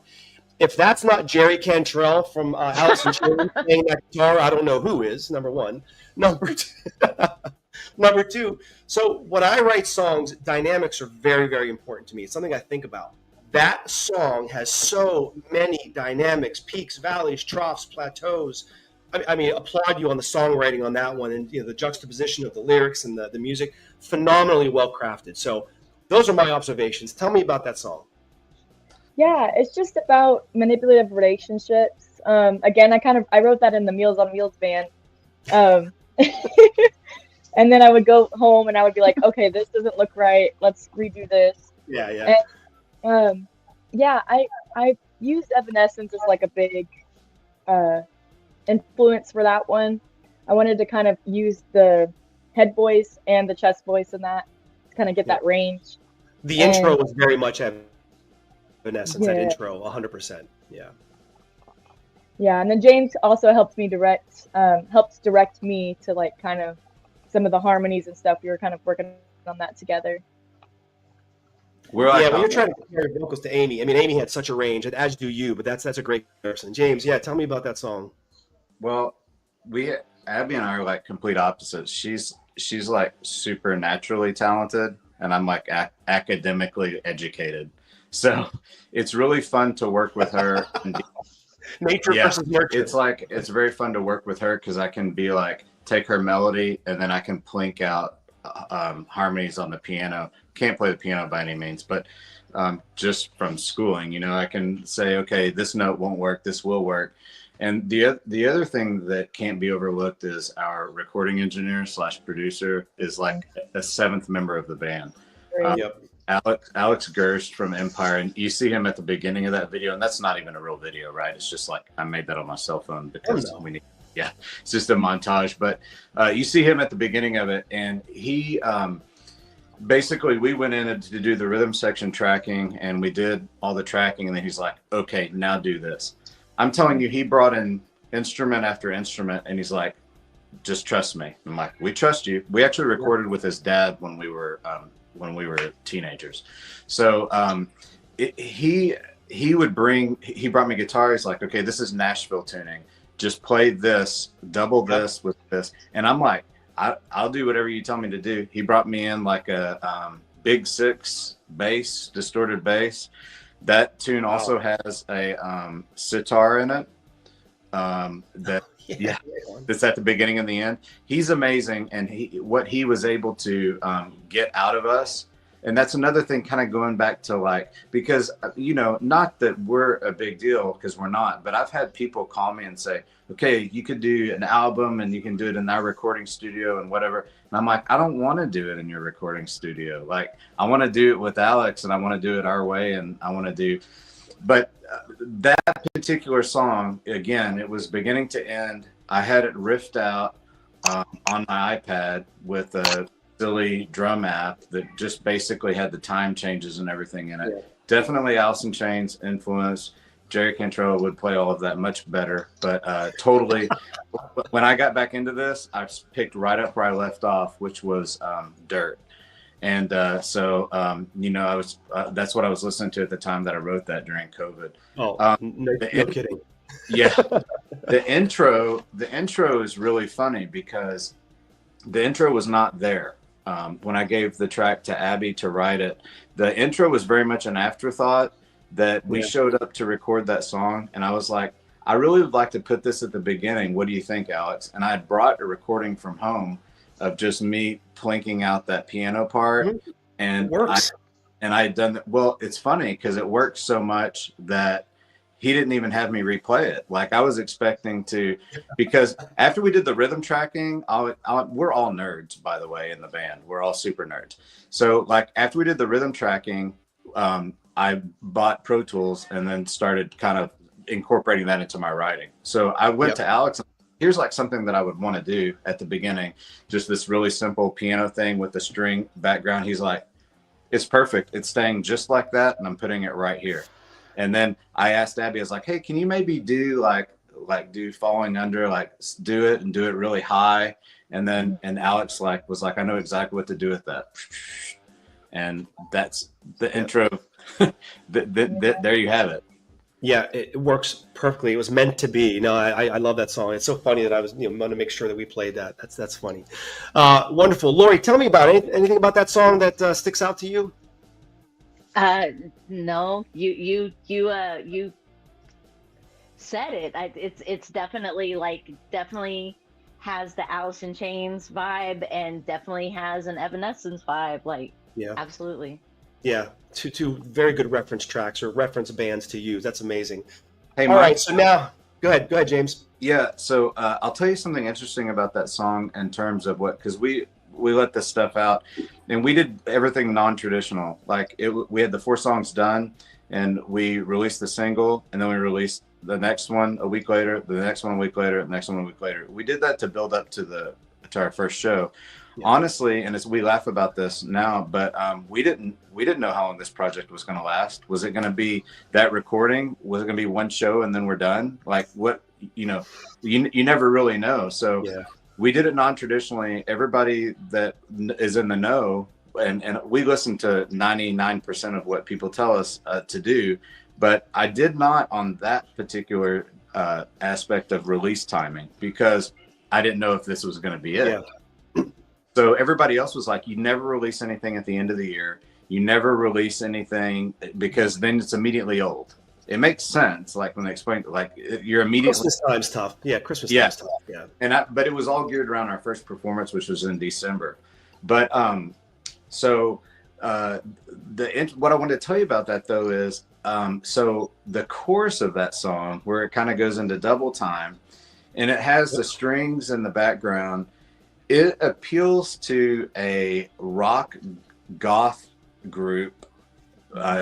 If that's not Jerry Cantrell from Alice in Chains playing that guitar, I don't know who is, number one. Number two, number two, so when I write songs, dynamics are very, very important to me. It's something I think about. That song has so many dynamics, peaks, valleys, troughs, plateaus. I mean, applaud you on the songwriting on that one, and the juxtaposition of the lyrics and the music, phenomenally well crafted. So those are my observations. Tell me about that song. Yeah, it's just about manipulative relationships. Again, I wrote that in the Meals on Wheels band. Um, and then I would go home and I would be like, okay, this doesn't look right. Let's redo this. Yeah, yeah. And yeah, I used Evanescence as like a big influence for that one. I wanted to kind of use the head voice and the chest voice in that to kind of get that range. The intro was very much Evanescence, Yeah. that intro, 100%. Yeah. Yeah, and then James also helped direct me to like kind of some of the harmonies and stuff. We were kind of working on that together. When you're trying to compare vocals to Amy, I mean, Amy had such a range, and as do you, but that's a great person. James, yeah, tell me about that song. Well, Abby and I are like complete opposites. She's like supernaturally talented, and I'm like academically educated. So it's really fun to work with her. Nature versus nurture. It's very fun to work with her because I can be like, take her melody and then I can plink out harmonies on the piano. Can't play the piano by any means, but just from schooling, I can say, okay, this note won't work, this will work. And the other thing that can't be overlooked is our recording engineer / producer is like a 7th member of the band. Yep. Alex Gerst from Empire, and you see him at the beginning of that video, and that's not even a real video, right? It's just like I made that on my cell phone because it's just a montage. But you see him at the beginning of it, and he basically we went in to do the rhythm section tracking, and we did all the tracking, and then he's like, "Okay, now do this." I'm telling you, he brought in instrument after instrument, and he's like, "Just trust me." I'm like, "We trust you." We actually recorded with his dad when we were teenagers. So he brought me guitar. He's like, okay, this is Nashville tuning. Just play this, double this with this. And I'm like, I'll do whatever you tell me to do. He brought me in like a big 6 bass, distorted bass. That tune also has a sitar in it. That's at the beginning and the end. He's amazing, and what he was able to get out of us. And that's another thing, kind of going back to like, because not that we're a big deal, because we're not, but I've had people call me and say, okay, you could do an album and you can do it in our recording studio and whatever. And I'm like, I don't want to do it in your recording studio. Like, I want to do it with Alex, and I want to do it our way, and I want to do. But that particular song, again, it was beginning to end. I had it riffed out on my iPad with a silly drum app that just basically had the time changes and everything in it. Yeah. Definitely Alice in Chains influence. Jerry Cantrell would play all of that much better, but totally. When I got back into this, I picked right up where I left off, which was Dirt. And so I was that's what I was listening to at the time that I wrote that during COVID. No kidding. Yeah. The intro is really funny because the intro was not there. When I gave the track to Abby to write it, the intro was very much an afterthought that we showed up to record that song. And I was like, I really would like to put this at the beginning. What do you think, Alex? And I had brought a recording from home of just me plinking out that piano part. Mm-hmm. And I had done that. Well, it's funny because it worked so much that he didn't even have me replay it. Like I was expecting to, because after we did the rhythm tracking, we're all nerds, by the way, in the band. We're all super nerds. So like after we did the rhythm tracking, I bought Pro Tools and then started kind of incorporating that into my writing. So I went to Alex. Here's like something that I would want to do at the beginning, just this really simple piano thing with the string background. He's like, it's perfect. It's staying just like that. And I'm putting it right here. And then I asked Abby, I was like, hey, can you maybe do like do Falling Under, like do it and do it really high. And then, and Alex was like, I know exactly what to do with that. And that's the intro. There you have it. Yeah, it works perfectly. It was meant to be. No, I love that song. It's so funny that I was want to make sure that we played that. That's funny. Wonderful. Lori, tell me about anything about that song that sticks out to you. No, you said it. It's definitely definitely has the Alice in Chains vibe and definitely has an Evanescence vibe. Like, yeah, absolutely. Yeah, two very good reference tracks or reference bands to use. That's amazing. Hey, all Mike, right. So now, go ahead, James. Yeah. So I'll tell you something interesting about that song in terms of because we let this stuff out, and we did everything non-traditional. Like we had the 4 songs done, and we released the single, and then we released the next one a week later, the next one a week later, the next one a week later. We did that to build up to our first show. Yeah. Honestly, and we laugh about this now, but we didn't know how long this project was going to last. Was it going to be that recording? Was it going to be one show and then we're done? Like what, you never really know. So yeah. We did it non-traditionally. Everybody that is in the know, and we listen to 99% of what people tell us to do, but I did not on that particular aspect of release timing because I didn't know if this was going to be it. Yeah. So everybody else was like, you never release anything at the end of the year. You never release anything because then it's immediately old. It makes sense. Like when they explain, like you're immediately. Christmas time's tough. Yeah, Christmas time's tough. Yeah. But it was all geared around our first performance, which was in December. But what I wanted to tell you about that though is, so the chorus of that song where it kind of goes into double time, and it has the strings in the background. It appeals to a rock goth group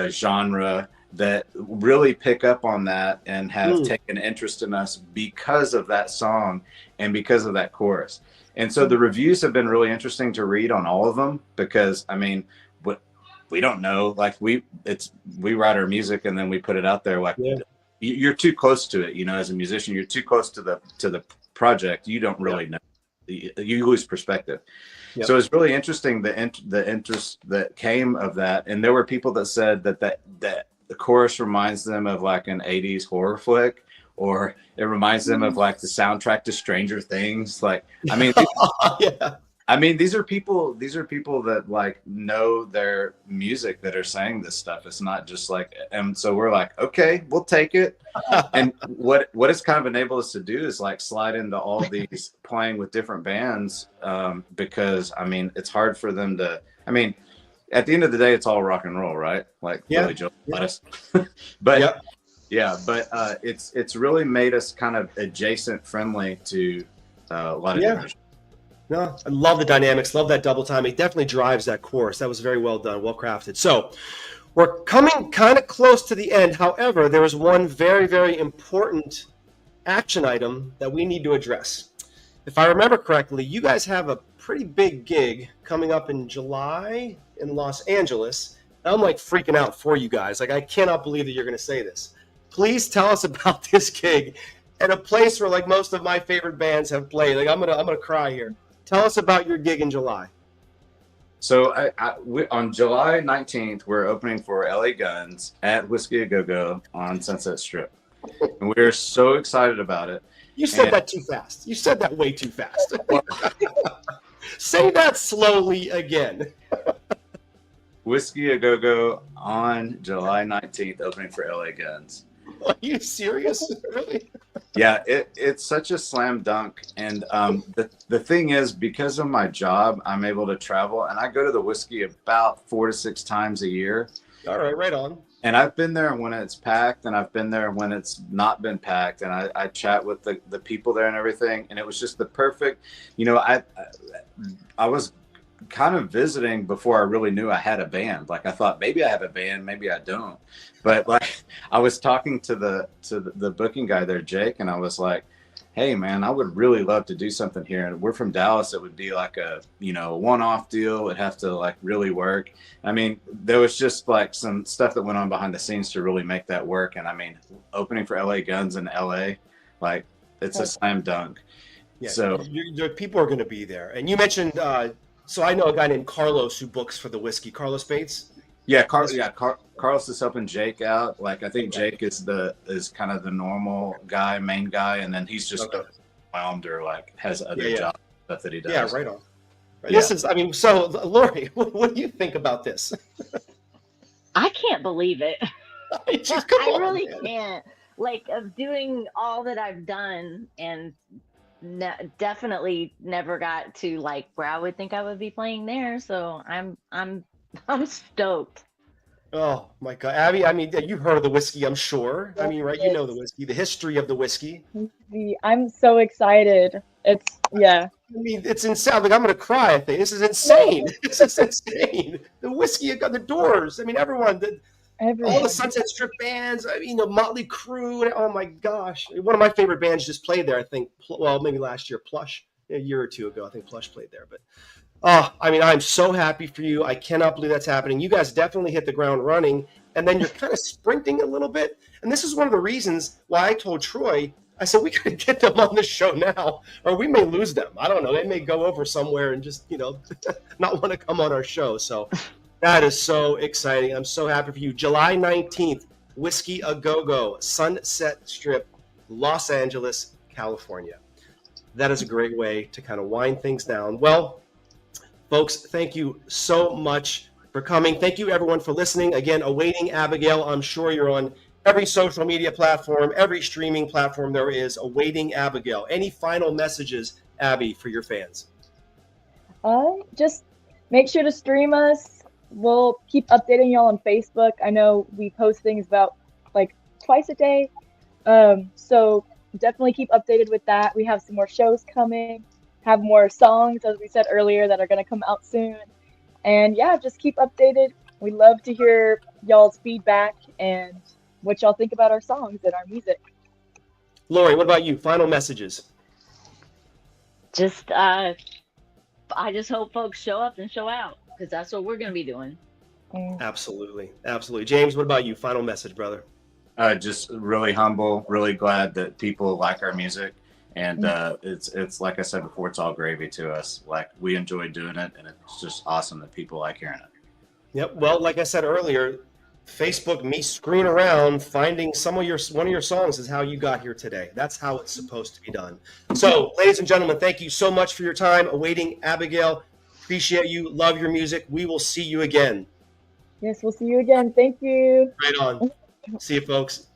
genre that really pick up on that and have taken interest in us because of that song and because of that chorus. And so the reviews have been really interesting to read on all of them because, I mean, we don't know. Like we write our music and then we put it out there. Like you're too close to it, as a musician, you're too close to the project. You don't really know. You lose perspective. Yep. So it's really interesting the interest that came of that, and there were people that said that the chorus reminds them of like an 80s horror flick, or it reminds them of like the soundtrack to Stranger Things. Like, I mean, yeah. I mean, these are people that like know their music that are saying this stuff. It's not just like, and so we're like, okay, we'll take it. And what it's kind of enabled us to do is like slide into all these playing with different bands, because I mean, it's hard for them to, I mean, at the end of the day, it's all rock and roll, right? Like Billy Joel, but it's really made us kind of adjacent friendly to a lot of different. No, I love the dynamics, love that double time. It definitely drives that chorus. That was very well done, well crafted. So we're coming kind of close to the end. However, there is one very, very important action item that we need to address. If I remember correctly, you guys have a pretty big gig coming up in July in Los Angeles. And I'm like freaking out for you guys. Like, I cannot believe that you're going to say this. Please tell us about this gig at a place where like most of my favorite bands have played. Like, I'm gonna cry here. Tell us about your gig in July. So on July 19th, we're opening for LA Guns at Whiskey A Go Go on Sunset Strip. And we're so excited about it. You said that too fast. You said that way too fast. Say that slowly again. Whiskey A Go Go on July 19th, opening for LA Guns. Are you serious? Really? Yeah, it's such a slam dunk. And the thing is, because of my job, I'm able to travel, and I go to the Whiskey about 4 to 6 times a year. All right, right on. And I've been there when it's packed, and I've been there when it's not been packed, and I chat with the people there and everything, and it was just the perfect, I was kind of visiting before I really knew I had a band. Like, I thought maybe I have a band, maybe I don't. But like, I was talking to the booking guy there, Jake, and I was like, hey man, I would really love to do something here. And we're from Dallas. It would be like a, one-off deal. It'd have to like really work. I mean, there was just like some stuff that went on behind the scenes to really make that work. And I mean, opening for LA Guns in LA, like it's a slam dunk. Yeah, so people are going to be there. And you mentioned, so I know a guy named Carlos who books for the whiskey. Carlos Bates. Yeah, Carlos is helping Jake out. Like I think Jake is kind of the normal guy, main guy, and then he's just overwhelmed or like has other job stuff that he does. Yeah, right on. Yeah. This is, I mean, so Lori, what do you think about this? I can't believe it. I really can't. Like, of doing all that I've done, and definitely never got to like where I would think I would be playing there. So I'm stoked. Oh my God, Abby! I mean, you've heard of the whiskey, I'm sure. I mean, right? You know the whiskey, the history of the whiskey. I'm so excited. It's I mean, it's insane. Like, I'm gonna cry. I think this is insane. This is insane. The whiskey got the Doors. I mean, everyone. All the Sunset Strip bands. I mean, the Motley Crue. Oh my gosh! One of my favorite bands just played there. I think. Well, maybe last year, Plush. A year or two ago, I think Plush played there. But I mean, I'm so happy for you. I cannot believe that's happening. You guys definitely hit the ground running, and then you're kind of sprinting a little bit. And this is one of the reasons why I told Troy, I said, we got to get them on the show now, or we may lose them. I don't know. They may go over somewhere and just, not want to come on our show. So that is so exciting. I'm so happy for you. July 19th, Whiskey A Go-Go, Sunset Strip, Los Angeles, California. That is a great way to kind of wind things down. Well, folks, thank you so much for coming. Thank you, everyone, for listening. Again, Awaiting Abigail. I'm sure you're on every social media platform, every streaming platform there is. Awaiting Abigail. Any final messages, Abby, for your fans? Just make sure to stream us. We'll keep updating y'all on Facebook. I know we post things about like twice a day. So definitely keep updated with that. We have some more shows coming. Have more songs, as we said earlier, that are going to come out soon. And yeah, just keep updated. We love to hear y'all's feedback and what y'all think about our songs and our music. Lori, what about you? Final messages. Just, I just hope folks show up and show out, because that's what we're going to be doing. Absolutely. Absolutely. James, what about you? Final message, brother. Just really humble, really glad that people like our music. And it's like I said before, it's all gravy to us. Like, we enjoy doing it, and it's just awesome that people like hearing it. Yep. Well, like I said earlier, Facebook, me screwing around, finding one of your songs is how you got here today. That's how it's supposed to be done. So, ladies and gentlemen, thank you so much for your time. Awaiting Abigail. Appreciate you. Love your music. We will see you again. Yes, we'll see you again. Thank you. Right on. See you, folks.